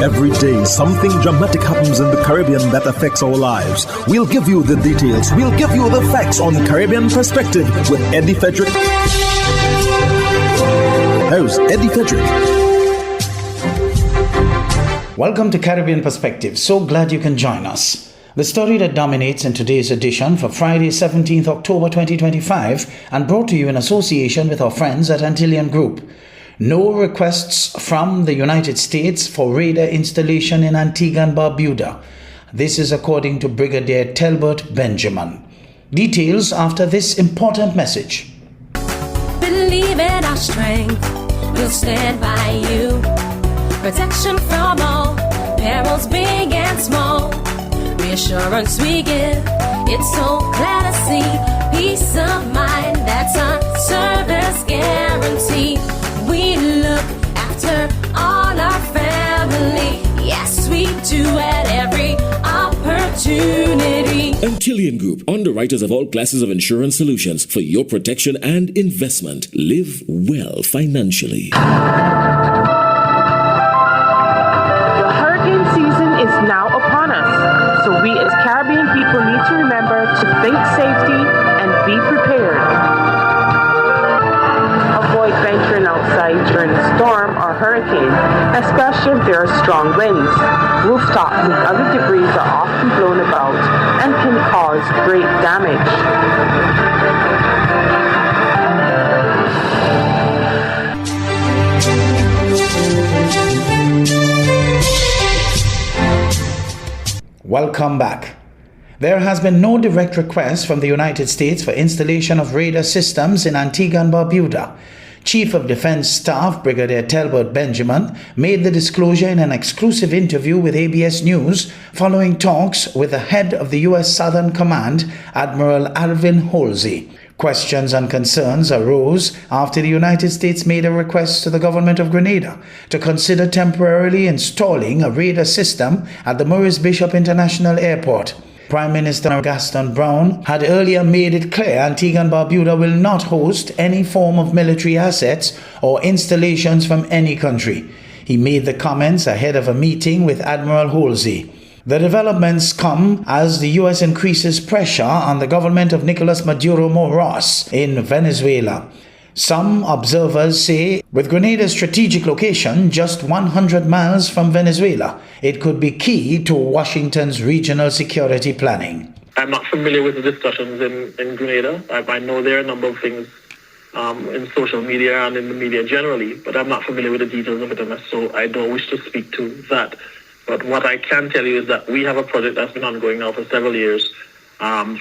Every day, something dramatic happens in the Caribbean that affects our lives. We'll give you the details. We'll give you the facts on Caribbean Perspective with Eddie Frederick. Host Eddie Frederick. Welcome to Caribbean Perspective. So glad you can join us. The story that dominates in today's edition for Friday, 17th October 2025, and brought to you in association with our friends at Antillean Group. No requests from the United States for radar installation in Antigua and Barbuda. This is according to Brigadier Talbot Benjamin. Details after this important message. Believe in our strength, we'll stand by you. Protection from all, perils big and small. Reassurance we give, it's so glad to see. Peace of mind, that's our service guarantee. We look after all our family. Yes, we do at every opportunity. Antillean Group, underwriters of all classes of insurance solutions for your protection and investment. Live well financially. The hurricane season is now upon us, so we as Caribbean people need to remember to think safety and be prepared. Avoid venturing outside during a storm or hurricane, especially if there are strong winds. Rooftops and other debris are often blown about and can cause great damage. Welcome back. There has been no direct request from the United States for installation of radar systems in Antigua and Barbuda. Chief of Defense Staff Brigadier Talbot Benjamin made the disclosure in an exclusive interview with ABS News following talks with the head of the U.S. Southern Command, Admiral Alvin Halsey. Questions and concerns arose after the United States made a request to the government of Grenada to consider temporarily installing a radar system at the Maurice Bishop International Airport. Prime Minister Gaston Brown had earlier made it clear Antigua and Barbuda will not host any form of military assets or installations from any country. He made the comments ahead of a meeting with Admiral Halsey. The developments come as the U.S. increases pressure on the government of Nicolas Maduro Moros in Venezuela. Some observers say with Grenada's strategic location just 100 miles from Venezuela, it could be key to Washington's regional security planning. I'm not familiar with the discussions in Grenada. I know there are a number of things in social media and in the media generally, but I'm not familiar with the details of it, and so I don't wish to speak to that. But what I can tell you is that we have a project that's been ongoing now for several years,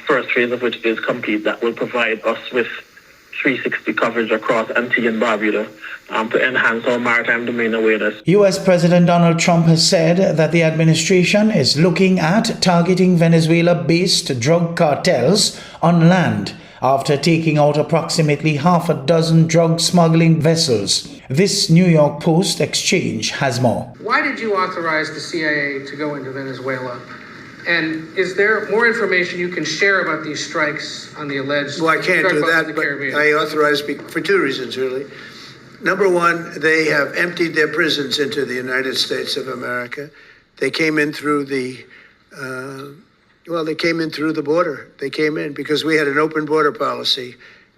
first phase of which is complete, that will provide us with 360 coverage across Antigua and Barbuda to enhance our maritime domain awareness. U.S. President Donald Trump has said that the administration is looking at targeting Venezuela-based drug cartels on land after taking out approximately half a dozen drug smuggling vessels. This New York Post exchange has more. Why did you authorize the CIA to go into Venezuela? And is there more information you can share about these strikes on the alleged... Well, I can't do that, but I authorized for two reasons, really. Number one, they have emptied their prisons into the United States of America. They came in through the... they came in through the border. They came in because we had an open border policy.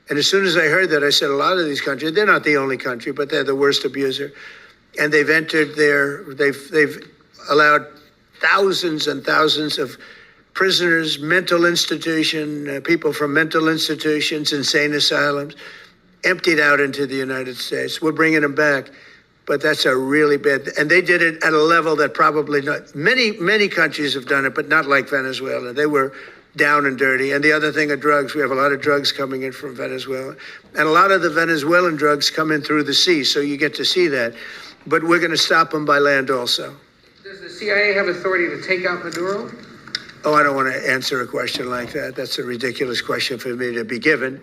And as soon as I heard that, I said, a lot of these countries, they're not the only country, but they're the worst abuser. And they've entered they've allowed thousands and thousands of prisoners, mental institution, people from mental institutions, insane asylums, emptied out into the United States. We're bringing them back. But that's a really bad, and they did it at a level that probably not, many countries have done it, but not like Venezuela. They were down and dirty. And the other thing are drugs. We have a lot of drugs coming in from Venezuela. And a lot of the Venezuelan drugs come in through the sea, so you get to see that. But we're going to stop them by land also. Does the CIA have authority to take out Maduro? Oh, I don't want to answer a question like that. That's a ridiculous question for me to be given.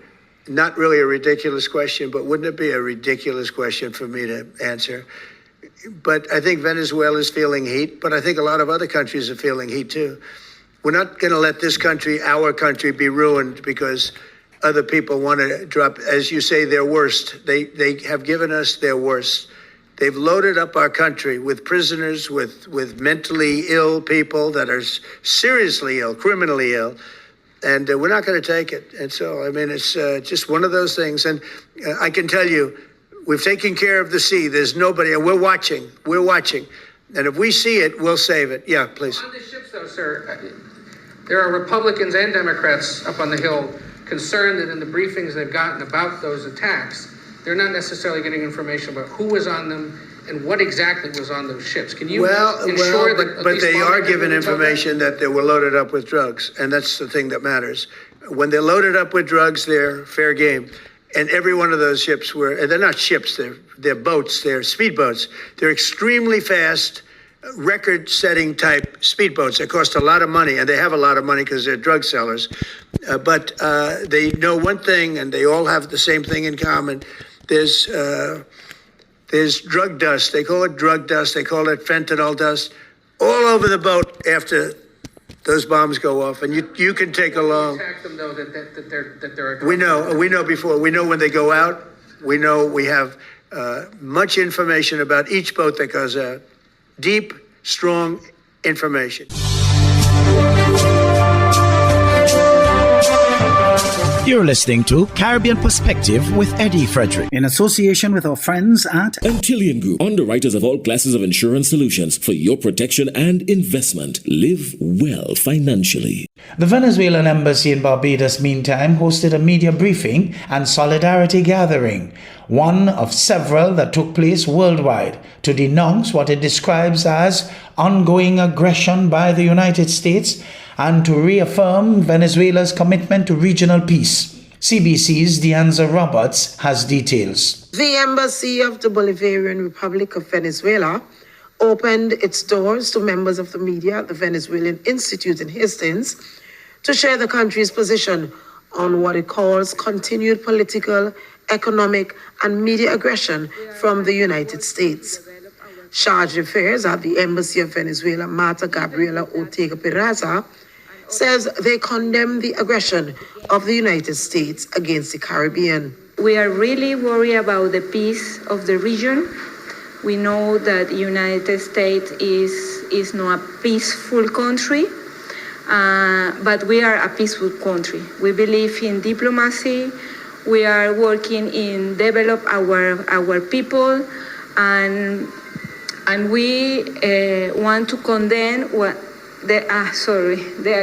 Not really a ridiculous question, but wouldn't it be a ridiculous question for me to answer? But I think Venezuela is feeling heat, but I think a lot of other countries are feeling heat too. We're not going to let this country, our country, be ruined because other people want to drop, as you say, their worst. They have given us their worst. They've loaded up our country with prisoners, with mentally ill people that are seriously ill, criminally ill, and we're not going to take it. And so, I mean, it's just one of those things. And I can tell you, we've taken care of the sea. There's nobody, and we're watching. We're watching. And if we see it, we'll save it. Yeah, please. On the ships, though, sir, there are Republicans and Democrats up on the Hill concerned that in the briefings they've gotten about those attacks, they're not necessarily getting information about who was on them and what exactly was on those ships. Can you ensure that? But they are given information that they were loaded up with drugs, and that's the thing that matters. When they're loaded up with drugs, they're fair game. And every one of those ships they're not ships, they're boats, they're speedboats. They're extremely fast, record-setting type speedboats. They cost a lot of money, and they have a lot of money because they're drug sellers. But they know one thing, and they all have the same thing in common. There's drug dust. They call it drug dust. They call it fentanyl dust all over the boat after those bombs go off. And you can take along. Attack them though that they're. We know before. We know when they go out. We know we have much information about each boat that goes out. Deep, strong information. You're listening to Caribbean Perspective with Eddie Frederick in association with our friends at Antillian Group, underwriters of all classes of insurance solutions for your protection and investment. Live well financially. The Venezuelan embassy in Barbados, meantime, hosted a media briefing and solidarity gathering, one of several that took place worldwide, to denounce what it describes as ongoing aggression by the United States and to reaffirm Venezuela's commitment to regional peace. CBC's Deanza Roberts has details. The Embassy of the Bolivarian Republic of Venezuela opened its doors to members of the media at the Venezuelan Institute in Hastings to share the country's position on what it calls continued political, economic, and media aggression from the United States. Charge d'Affaires at the Embassy of Venezuela, Marta Gabriela Ortega Peraza, says they condemn the aggression of the United States against the Caribbean. We are really worried about the peace of the region. We know that the United States is not a peaceful country, but we are a peaceful country. We believe in diplomacy. We are working in develop our people, and we want to condemn the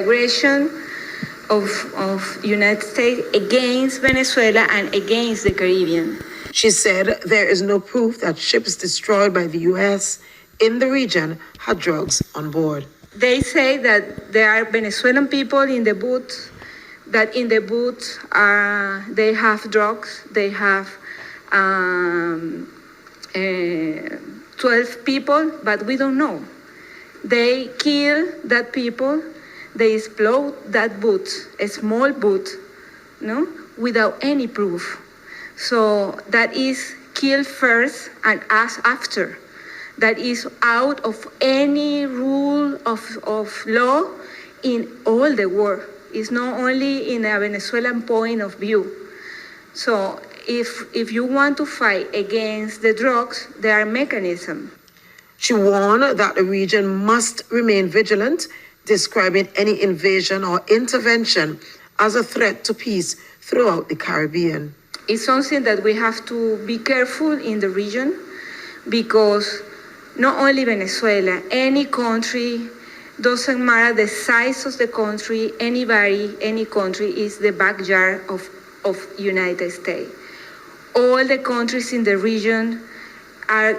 aggression of United States against Venezuela and against the Caribbean. She said there is no proof that ships destroyed by the U.S. in the region had drugs on board. They say that there are Venezuelan people in the boat, that in the boat they have drugs. They have 12 people, but we don't know. They kill that people, they explode that boat, a small boat, no, without any proof. So that is kill first and us after. That is out of any rule of law in all the world. It's not only in a Venezuelan point of view. So if you want to fight against the drugs, there are mechanisms. She warned that the region must remain vigilant, describing any invasion or intervention as a threat to peace throughout the Caribbean. It's something that we have to be careful in the region, because not only Venezuela, any country, doesn't matter the size of the country, any country is the backyard of United States. All the countries in the region are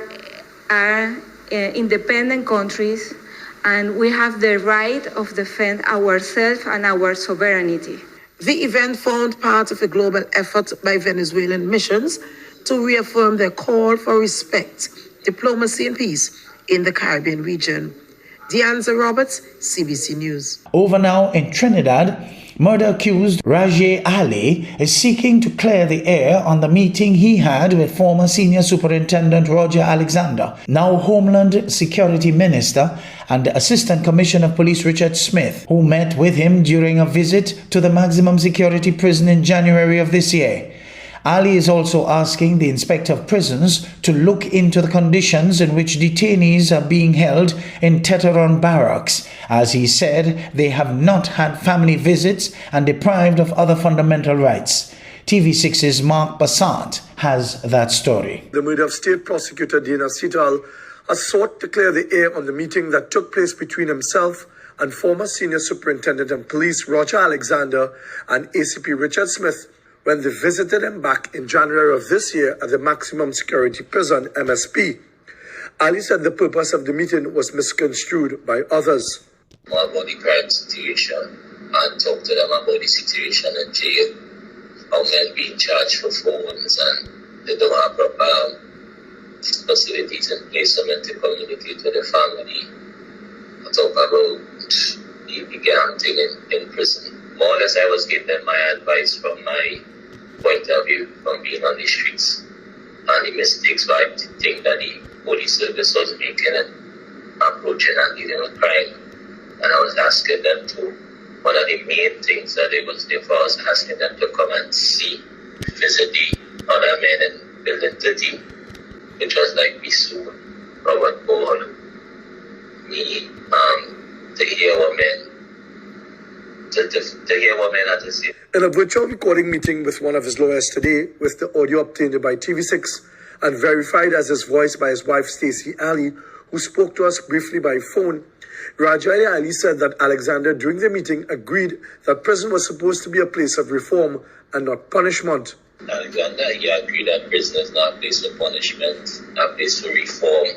independent countries, and we have the right of defend ourselves and our sovereignty. The event formed part of a global effort by Venezuelan missions to reaffirm their call for respect, diplomacy, and peace in the Caribbean region. Deanza Roberts, CBC News. Over now in Trinidad, murder-accused Rajay Ali is seeking to clear the air on the meeting he had with former Senior Superintendent Roger Alexander, now Homeland Security Minister, and Assistant Commissioner of Police Richard Smith, who met with him during a visit to the maximum security prison in January of this year. Ali is also asking the Inspector of Prisons to look into the conditions in which detainees are being held in Teteron Barracks, as he said they have not had family visits and deprived of other fundamental rights. TV6's Mark Bassant has that story. The murder of State Prosecutor Dina Sital has sought to clear the air on the meeting that took place between himself and former Senior Superintendent of Police Roger Alexander and ACP Richard Smith when they visited him back in January of this year at the Maximum Security Prison, MSP. Ali said the purpose of the meeting was misconstrued by others. More about the crime situation and talk to them about the situation in jail, how men being charged for phones and they don't have proper facilities in place for men to communicate with their family. I talk about the gang thing in prison. More or less I was giving them my advice from my point of view from being on the streets and the mistakes I think that the police service was making and approaching and dealing with crime. And I was asking them to, one of the main things that they was there for was asking them to come and see, visit the other men in Building 13, which was like Bisu, Robert Paul, me, to hear what men had to say. In a virtual recording meeting with one of his lawyers today, with the audio obtained by TV6 and verified as his voice by his wife Stacey Ali, who spoke to us briefly by phone, Rajali Ali said that Alexander during the meeting agreed that prison was supposed to be a place of reform and not punishment. Alexander, he agreed that prison is not a place for punishment, a place for reform.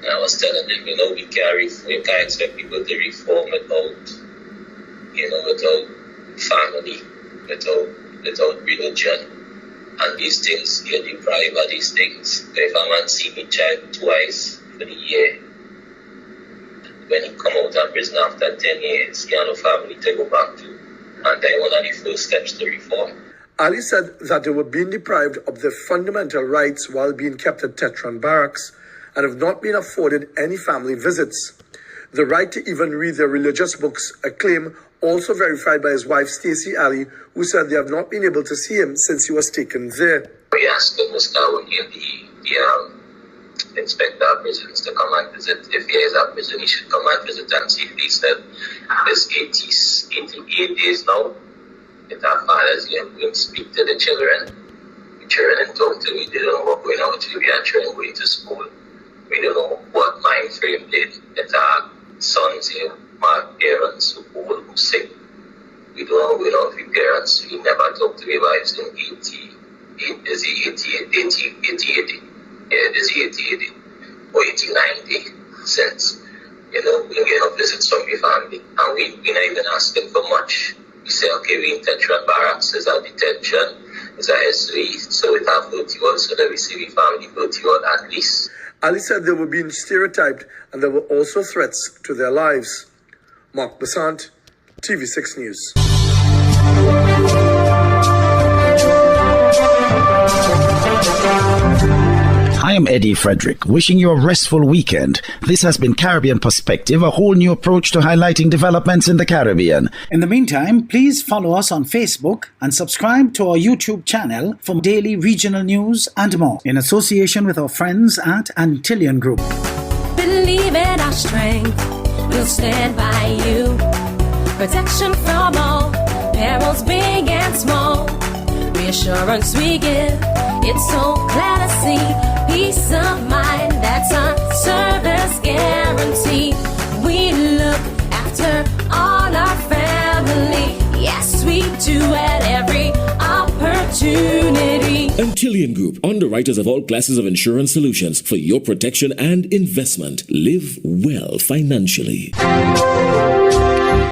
And I was telling them, we can't expect people to reform without family, without religion. And these things, you're deprived of these things. If a man see me child twice for the year, when he come out of prison after 10 years, he has no family to go back to. And then one of the first steps to reform. Ali said that they were being deprived of their fundamental rights while being kept at Teteron Barracks and have not been afforded any family visits. The right to even read their religious books, a claim also verified by his wife Stacey Ali, who said they have not been able to see him since he was taken there. We asked Mr. O'Neill, the inspector of prisons, to come and visit. If he is at prison, he should come and visit and see if he said this 88 days now. If our fathers going to speak to the children. The children talk to me, they don't know what's going on with our children going to school. We don't know what mind frame did. That our sons here, my parents who old, who sick. We don't know if the parents, we never talk to their wives in 80 or 80-90 since. We get no visits from your family. And we're not even asking for much. We say, okay, we in Teteron Barracks, is our detention, is our SOE, so we have 30 hours, so that we see the family 30 hours at least. Ali said they were being stereotyped and there were also threats to their lives. Mark Bassant, TV6 News. I am Eddie Frederick, wishing you a restful weekend. This has been Caribbean Perspective, a whole new approach to highlighting developments in the Caribbean. In the meantime, please follow us on Facebook and subscribe to our YouTube channel for daily regional news and more, in association with our friends at Antillian Group. Believe in our strength, we'll stand by you. Protection from all perils, big and small. Reassurance we give, it's so glad to see. Peace of mind, that's our service guarantee. We look after all our family. Yes, we do at every opportunity. Antillian Group, underwriters of all classes of insurance solutions for your protection and investment. Live well financially.